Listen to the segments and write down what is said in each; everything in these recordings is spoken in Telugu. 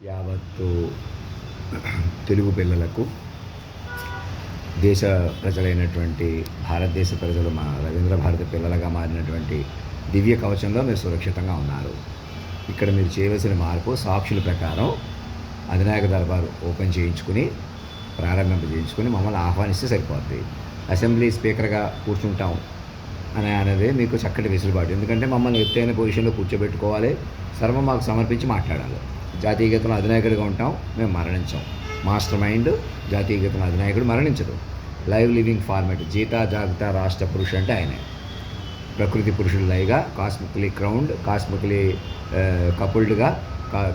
యావత్తు తెలుగు పిల్లలకు దేశ ప్రజలైనటువంటి భారతదేశ ప్రజలు మా రవీంద్ర భారతి పిల్లలుగా మారినటువంటి దివ్య కవచంలో మీరు సురక్షితంగా ఉన్నారు. ఇక్కడ మీరు చేయవలసిన మార్పు సాక్షుల ప్రకారం అధినాయక దర్బారు ఓపెన్ చేయించుకుని ప్రారంభింపజేయించుకుని మమ్మల్ని ఆహ్వానిస్తే సరిపోద్ది. అసెంబ్లీ స్పీకర్గా కూర్చుంటాం అనేది మీకు చక్కటి వెసులుబాటు. ఎందుకంటే మమ్మల్ని ఎత్తైన పొజిషన్లో కూర్చోబెట్టుకోవాలి, సర్వం మాకు సమర్పించి మాట్లాడాలి. జాతీయ గీతంలో అధినాయకుడిగా ఉంటాం, మేము మరణించాం. మాస్టర్ మైండ్ జాతీయ గీతంలో అధినాయకుడు మరణించదు. లైవ్ లివింగ్ ఫార్మాట్ జీతా జాగ్రత్త రాష్ట్ర పురుషు అంటే ఆయనే. ప్రకృతి పురుషుడు లైగా కాస్మికలీ క్రౌండ్, కాస్మికలీ కపుల్డ్గా,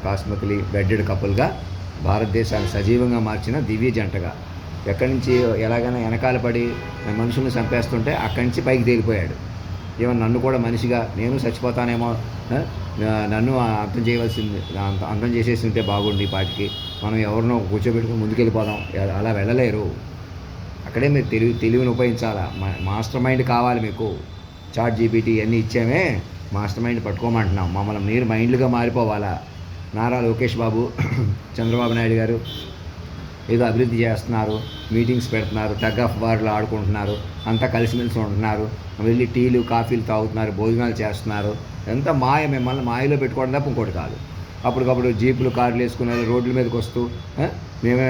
కాస్మికలీ బెడ్డెడ్ కపుల్గా భారతదేశాన్ని సజీవంగా మార్చిన దివ్య జంటగా ఎక్కడి నుంచి ఎలాగైనా వెనకాల పడి మనుషుల్ని చంపేస్తుంటే అక్కడి నుంచి పైకి తేలిపోయాడు. ఏమన్నా నన్ను కూడా మనిషిగా నేను చచ్చిపోతానేమో, నన్ను అంతం చేయవలసింది అంతం చేసేసి ఉంటే బాగుండి పాటికి మనం ఎవరినో కూర్చోబెట్టుకుని ముందుకెళ్ళిపోదాం. అలా వెళ్ళలేరు. అక్కడే మీరు తెలివిని ఉపయోగించాలా. మాస్టర్ మైండ్ కావాలి మీకు. చాట్ జీపీటీ ఇవన్నీ ఇచ్చామే, మాస్టర్ మైండ్ పట్టుకోమంటున్నాం. మమ్మల్ని మీరు మైండ్లుగా మారిపోవాలా. నారా లోకేష్ బాబు, చంద్రబాబు నాయుడు గారు ఏదో అభివృద్ధి చేస్తున్నారు, మీటింగ్స్ పెడుతున్నారు, టగ్ ఆఫ్ వార్లు ఆడుకుంటున్నారు, అంతా కలిసిమెలిసి ఉంటున్నారు, వెళ్ళి టీలు కాఫీలు తాగుతున్నారు, భోజనాలు చేస్తున్నారు. ఎంత మాయ, మిమ్మల్ని మాయలో పెట్టుకోవడం తప్ప ఇంకోటి కాదు. అప్పటికప్పుడు జీపులు కార్లు వేసుకుని రోడ్ల మీదకి వస్తూ మేమే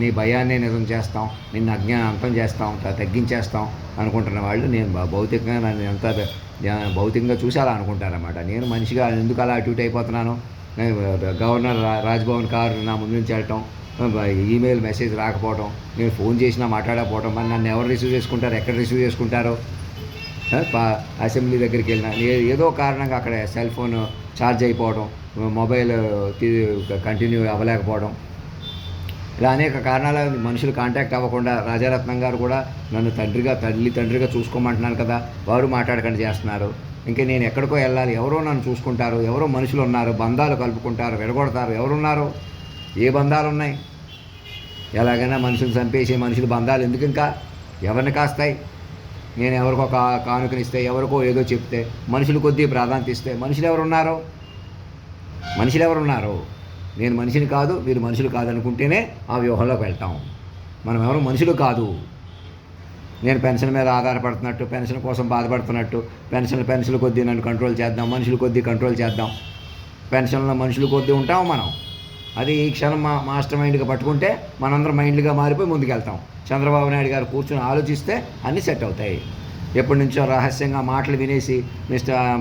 నీ భయాన్నే నిజం చేస్తాం, నిన్ను అజ్ఞానం అంతం చేస్తాం, తగ్గించేస్తాం అనుకుంటున్న వాళ్ళు నేను భౌతికంగా నన్ను ఎంత భౌతికంగా చూసి అలా అనుకుంటారన్నమాట. నేను మనిషిగా ఎందుకు అలా అటు ఇటు అయిపోతున్నాను. గవర్నర్ రాజ్భవన్ కారు నా ముందు నుంచి వెళ్ళటం, ఈమెయిల్ మెసేజ్ రాకపోవడం, నేను ఫోన్ చేసినా మాట్లాడకపోవడం, మరి నన్ను ఎవరు రిసీవ్ చేసుకుంటారు, ఎక్కడ రిసీవ్ చేసుకుంటారో. అసెంబ్లీ దగ్గరికి వెళ్ళినా ఏదో కారణంగా అక్కడ సెల్ ఫోన్ ఛార్జ్ అయిపోవడం, మొబైల్ కంటిన్యూ అవ్వలేకపోవడం, ఇలా అనేక కారణాల మనుషులు కాంటాక్ట్ అవ్వకుండా రాజారత్నం గారు కూడా నన్ను తండ్రిగా చూసుకోమంటున్నాను కదా, వారు మాట్లాడకుండా చేస్తున్నారు. ఇంకా నేను ఎక్కడికో వెళ్ళాలి, ఎవరో నన్ను చూసుకుంటారు, ఎవరో మనుషులు ఉన్నారు, బంధాలు కలుపుకుంటారు, విడగొడతారు. ఎవరున్నారు? ఏ బంధాలు ఉన్నాయి? ఎలాగైనా మనుషులు చంపేసే మనుషులు బంధాలు ఎందుకు ఇంకా ఎవరిని కాస్తాయి? నేను ఎవరికో కానుకనిస్తే, ఎవరికో ఏదో చెప్తే, మనుషులు కొద్దీ ప్రాధాన్యత ఇస్తే మనుషులు ఎవరున్నారు? నేను మనిషిని కాదు, వీరు మనుషులు కాదు అనుకుంటేనే ఆ వ్యూహంలోకి వెళ్తాం. మనం ఎవరు మనుషులు కాదు. నేను పెన్షన్ మీద ఆధారపడుతున్నట్టు, పెన్షన్ కోసం బాధపడుతున్నట్టు, పెన్షన్ కొద్దీ నన్ను కంట్రోల్ చేద్దాం, మనుషుల కొద్దీ కంట్రోల్ చేద్దాం, పెన్షన్లో మనుషుల కొద్దీ ఉంటాం మనం. అది ఈ క్షణం మాస్టర్ మైండ్గా పట్టుకుంటే మనందరం మైండ్గా మారిపోయి ముందుకెళ్తాం. చంద్రబాబు నాయుడు గారు కూర్చొని ఆలోచిస్తే అన్నీ సెట్ అవుతాయి. ఎప్పటి నుంచో రహస్యంగా మాటలు వినేసి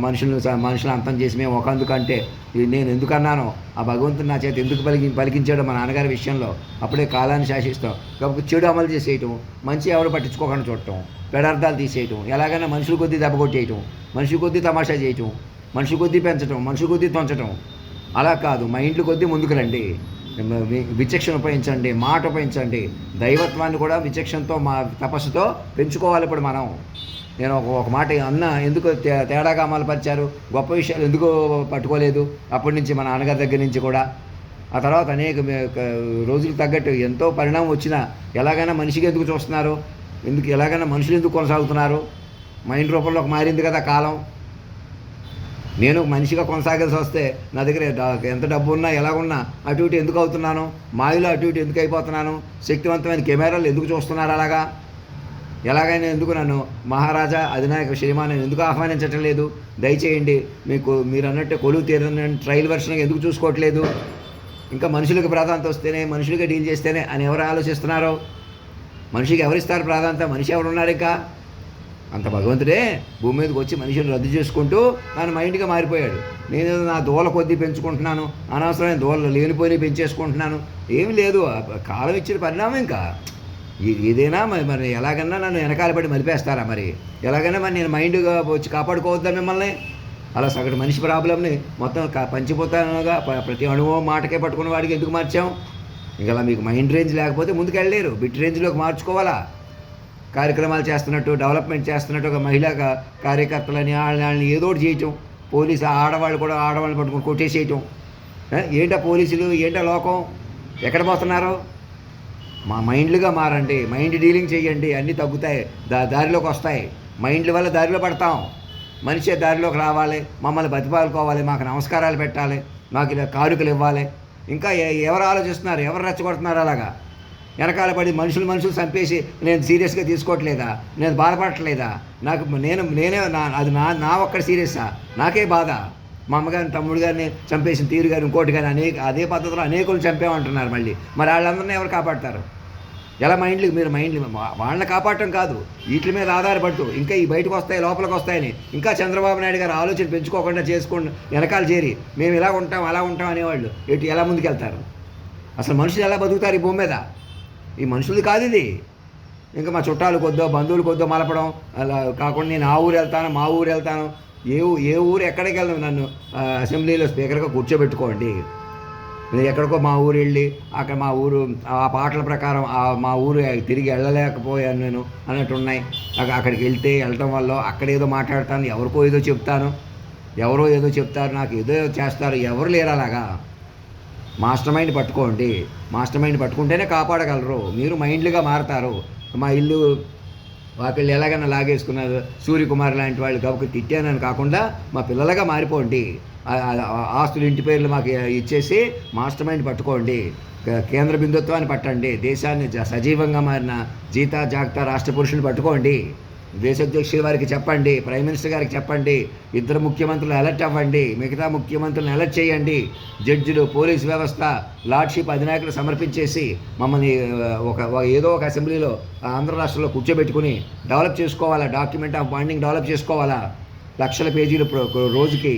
మనుషులు అంతం చేసి మేము ఒకందుకంటే నేను ఎందుకన్నానో, ఆ భగవంతుడు నా చేత ఎందుకు పలికించాడో మా నాన్నగారి విషయంలో, అప్పుడే కాలాన్ని శాసిస్తాం. కాబట్టి చెడు అమలు చేసేయటం, మంచి ఎవరు పట్టించుకోకుండా చూడటం, పెడార్థాలు తీసేయటం, ఎలాగైనా మనుషుల కొద్దీ దెబ్బ కొట్టేయటం, మనుషుల కొద్దీ తమాషా చేయటం, మనుషుల కొద్దీ పెంచటం, మనుషుల కొద్దీ తొంచటం. అలా కాదు, మైండ్ల కొద్దీ ముందుకు రండి. విచక్షణ ఉపయోగించండి, మాట ఉపయోగించండి. దైవత్వాన్ని కూడా విచక్షణతో మా తపస్సుతో పెంచుకోవాలి. ఇప్పుడు మనం నేను ఒక మాట అన్న, ఎందుకు తేడాగా అమలుపరిచారు, గొప్ప విషయాలు ఎందుకు పట్టుకోలేదు అప్పటి నుంచి మా నాన్నగారి దగ్గర నుంచి కూడా. ఆ తర్వాత అనేక రోజులకు తగ్గట్టు ఎంతో పరిణామం వచ్చినా ఎలాగైనా మనిషికి ఎందుకు చూస్తున్నారు, ఎలాగైనా మనుషులు ఎందుకు కొనసాగుతున్నారు? మైండ్ రూపంలోకి మారింది కదా కాలం. నేను మనిషిగా కొనసాగాల్సి వస్తే నా దగ్గర ఎంత డబ్బు ఉన్నా ఎలాగున్నా అటు ఇటు ఎందుకు అవుతున్నాను, మాయలో అటు ఇటు ఎందుకు అయిపోతున్నాను, శక్తివంతమైన కెమెరాలు ఎందుకు చూస్తున్నారు, అలాగా ఎలాగైనా ఎందుకు నన్ను మహారాజా అధినాయక శ్రీమాన్ ఎందుకు ఆహ్వానించటం లేదు? దయచేయండి. మీరు అన్నట్టు కొలువు తీరని ట్రయల్ వెర్షన్గా ఎందుకు చూసుకోవట్లేదు? ఇంకా మనుషులకు ప్రాధాన్యత వస్తేనే, మనుషులుగా డీల్ చేస్తేనే అని ఎవరు ఆలోచిస్తున్నారో? మనిషికి ఎవరిస్తారు ప్రాధాన్యత? మనిషి ఎవరున్నారు? ఇంకా అంత భగవంతుడే భూమి మీదకి వచ్చి మనిషిని రద్దు చేసుకుంటూ నన్ను మైండ్గా మారిపోయాడు. నేను నా దోల కొద్దీ పెంచుకుంటున్నాను, అనవసరమైన దోళ్ళు లేనిపోయి పెంచేసుకుంటున్నాను. ఏమి లేదు, కాలం ఇచ్చిన పరిణామం. ఇంకా ఏదైనా మరి ఎలాగన్నా నన్ను వెనకాల పడి మలిపేస్తారా? మరి ఎలాగైనా మరి నేను మైండ్గా వచ్చి కాపాడుకోవద్దా మిమ్మల్ని? అలా సగటు మనిషి ప్రాబ్లంని మొత్తం పంచిపోతానుగా ప్రతి అణువు మాటకే పట్టుకున్న వాడికి ఎందుకు మార్చాం? ఇంకా మీకు మైండ్ రేంజ్ లేకపోతే ముందుకు వెళ్ళలేరు. బిట్ రేంజ్లోకి మార్చుకోవాలా. కార్యక్రమాలు చేస్తున్నట్టు, డెవలప్మెంట్ చేస్తున్నట్టు ఒక మహిళా కార్యకర్తలని వాళ్ళని ఏదో ఒకటి చేయటం, పోలీసు ఆడవాళ్ళని పట్టుకుని కొట్టేసేయటం. ఏంటా పోలీసులు, ఏంటా లోకం, ఎక్కడ పోతున్నారు? మా మైండ్లుగా మారండి, మైండ్ డీలింగ్ చేయండి, అన్నీ తగ్గుతాయి, దారిలోకి వస్తాయి. మైండ్ల వల్ల దారిలో పడతాం. మనిషి దారిలోకి రావాలి, మమ్మల్ని బతిపాలుకోవాలి, మాకు నమస్కారాలు పెట్టాలి, మాకు ఇలా కానుకలు ఇవ్వాలి. ఇంకా ఎవరు ఆలోచిస్తున్నారు, ఎవరు రెచ్చగొడుతున్నారు అలాగా వెనకాల పడి మనుషులు చంపేసి నేను సీరియస్గా తీసుకోవట్లేదా, నేను బాధపడట్లేదా, నాకు నేనే అది నా ఒక్కడి సీరియస్సా, నాకే బాధ. మా అమ్మగారిని తమ్ముడు గారిని చంపేసిన తీరు గారిని ఇంకోటి కానీ అదే పద్ధతిలో అనేకులు చంపేమంటున్నారు మళ్ళీ. మరి వాళ్ళందరినీ ఎవరు కాపాడతారు? ఎలా మీరు మైండ్లు వాళ్ళని కాపాడటం కాదు, వీటి మీద ఆధారపడుతూ ఇంకా ఈ బయటకు వస్తాయి లోపలికి వస్తాయని ఇంకా చంద్రబాబు నాయుడు గారు ఆలోచన పెంచుకోకుండా చేసుకోండి వెనకాల చేరి మేము ఇలా ఉంటాం అలా ఉంటాం అనేవాళ్ళు ఎలా ముందుకెళ్తారు? అసలు మనుషులు ఎలా బతుకుతారు ఈ భూమి మీద? ఈ మనుషులది కాదు ఇది. ఇంకా మా చుట్టాలు కొద్దో బంధువులు కొద్దో మలపడం అలా కాకుండా నేను ఆ ఊరు వెళ్తాను మా ఊరు వెళ్తాను, ఏ ఊరు ఎక్కడికి వెళ్తాను, నన్ను అసెంబ్లీలో స్పీకర్గా కూర్చోబెట్టుకోండి. నేను ఎక్కడికో మా ఊరు వెళ్ళి అక్కడ మా ఊరు ఆ పాటల ప్రకారం మా ఊరు తిరిగి వెళ్ళలేకపోయాను నేను అన్నట్టు ఉన్నాయి. అక్కడికి వెళ్ళటం వల్ల అక్కడ ఏదో మాట్లాడతాను, ఎవరికో ఏదో చెప్తాను, ఎవరో ఏదో చెప్తారు, నాకు ఏదో చేస్తారు, ఎవరు లేరు అలాగా. మాస్టర్ మైండ్ పట్టుకోండి. మాస్టర్ మైండ్ పట్టుకుంటేనే కాపాడగలరు. మీరు మైండ్లుగా మారతారు. మా ఇల్లు వాకిళ్ళు ఎలాగైనా లాగేసుకున్నారు సూర్యకుమార్ లాంటి వాళ్ళు గబుకు తిట్టానని కాకుండా మా పిల్లలుగా మారిపోండి. ఆస్తులు ఇంటి పేర్లు మాకు ఇచ్చేసి మాస్టర్ మైండ్ పట్టుకోండి. కేంద్ర బిందుత్వాన్ని పట్టండి. దేశాన్ని సజీవంగా మారిన జీతా జాగ్తా రాష్ట్ర పురుషులు పట్టుకోండి. దేశాధ్యక్షుల వారికి చెప్పండి, ప్రైమ్ మినిస్టర్ గారికి చెప్పండి, ఇద్దరు ముఖ్యమంత్రులు అలర్ట్ అవ్వండి, మిగతా ముఖ్యమంత్రులను అలర్ట్ చేయండి. జడ్జిలు, పోలీస్ వ్యవస్థ, లార్డ్షిప్ అధినాయకులు సమర్పించేసి మమ్మల్ని ఏదో ఒక అసెంబ్లీలో ఆంధ్ర రాష్ట్రంలో కూర్చోబెట్టుకుని డెవలప్ చేసుకోవాలా, డాక్యుమెంట్ ఆఫ్ బాండింగ్ డెవలప్ చేసుకోవాలా, లక్షల పేజీలు రోజుకి.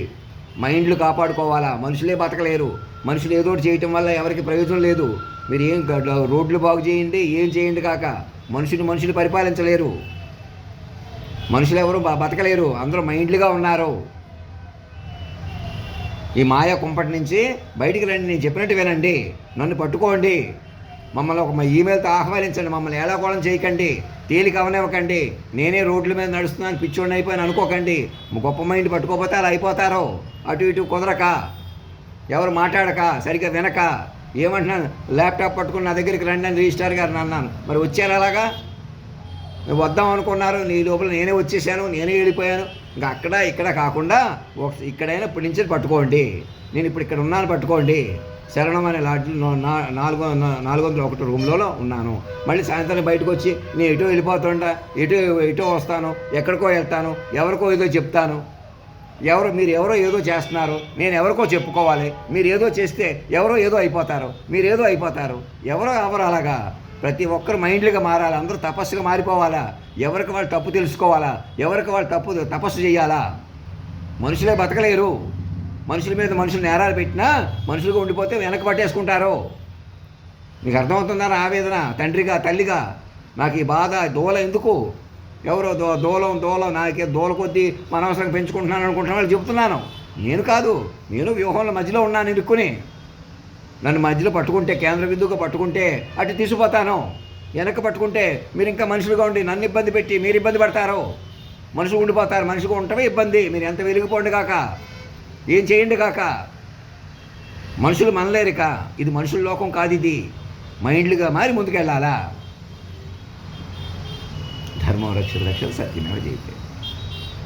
మైండ్లు కాపాడుకోవాలా. మనుషులే బతకలేరు. మనుషులు ఏదో ఒకటి చేయటం వల్ల ఎవరికి ప్రయోజనం లేదు. మీరు ఏం రోడ్లు బాగు చేయండి, ఏం చేయండి కాక మనుషులు పరిపాలించలేరు. మనుషులు ఎవరు బతకలేరు. అందరూ మైండ్లుగా ఉన్నారు. ఈ మాయా కుంపటి నుంచి బయటికి రండి. నేను చెప్పినట్టు వినండి. నన్ను పట్టుకోండి. మమ్మల్ని ఒక ఈమెయిల్తో ఆహ్వానించండి. మమ్మల్ని ఎలాగోళం చేయకండి. తేలిక అవనివ్వకండి. నేనే రోడ్ల మీద నడుస్తున్నాను పిచ్చోడిని అయిపోయాను అనుకోకండి. గొప్ప మైండ్ పట్టుకోకపోతే అలా అయిపోతారో. అటు ఇటు కుదరక, ఎవరు మాట్లాడక, సరిగ్గా వినక, ఏమంటున్నాను ల్యాప్టాప్ పట్టుకుని నా దగ్గరికి రండి అని రిజిస్ట్రార్ గారిని అన్నాను. మరి వచ్చారు అలాగా? వద్దాం అనుకున్నారు. నీ లోపల నేనే వచ్చేసాను, నేనే వెళ్ళిపోయాను. ఇంకా అక్కడ ఇక్కడ కాకుండా ఇక్కడైనా ఇప్పటి నుంచి పట్టుకోండి. నేను ఇప్పుడు ఇక్కడ ఉన్నాను, పట్టుకోండి. శరణం అనే లాడ్జ్లో 401 రూమ్లో ఉన్నాను. మళ్ళీ సాయంత్రం బయటకు వచ్చి నేను ఎటో వెళ్ళిపోతుంటా, ఎటో వస్తాను, ఎక్కడికో వెళ్తాను, ఎవరికో ఏదో చెప్తాను. మీరు ఎవరో ఏదో చేస్తున్నారు, నేను ఎవరికో చెప్పుకోవాలి. మీరు ఏదో చేస్తే ఎవరో ఏదో అయిపోతారు, మీరేదో అయిపోతారు. ఎవరో అలాగా. ప్రతి ఒక్కరు మైండ్లుగా మారాలి. అందరూ తపస్సుగా మారిపోవాలా. ఎవరికి వాళ్ళు తప్పు తెలుసుకోవాలా, ఎవరికి వాళ్ళు తపస్సు చేయాలా. మనుషులే బతకలేరు. మనుషుల మీద మనుషులు నేరాలు పెట్టినా మనుషులుగా ఉండిపోతే వెనక పట్టేసుకుంటారు. మీకు అర్థమవుతుందా ఆవేదన? తండ్రిగా తల్లిగా నాకు ఈ బాధ, దోల ఎందుకు? ఎవరో దోలం నాకే దోల కొద్దీ అనవసరంగా పెంచుకుంటున్నాను అనుకుంటున్న వాళ్ళు చెబుతున్నాను. నేను కాదు, నేను వ్యూహంలో మధ్యలో ఉన్నాను ఇరుక్కుని. నన్ను మధ్యలో పట్టుకుంటే, కేంద్ర బిందువుగా పట్టుకుంటే అటు తీసుకుపోతాను. వెనక్కి పట్టుకుంటే మీరు ఇంకా మనుషులుగా ఉండి నన్ను ఇబ్బంది పెట్టి మీరు ఇబ్బంది పడతారు. మనుషులు ఉండిపోతారు. మనిషిగా ఉండటమే ఇబ్బంది. మీరు ఎంత వెలిగిపోండి కాక, ఏం చేయండి కాక. మనుషులు మనలేరిక. ఇది మనుషుల లోకం కాదు. ఇది మైండ్లుగా మారి ముందుకెళ్ళాలా. ధర్మం రక్ష సత్యమేవ జయతే.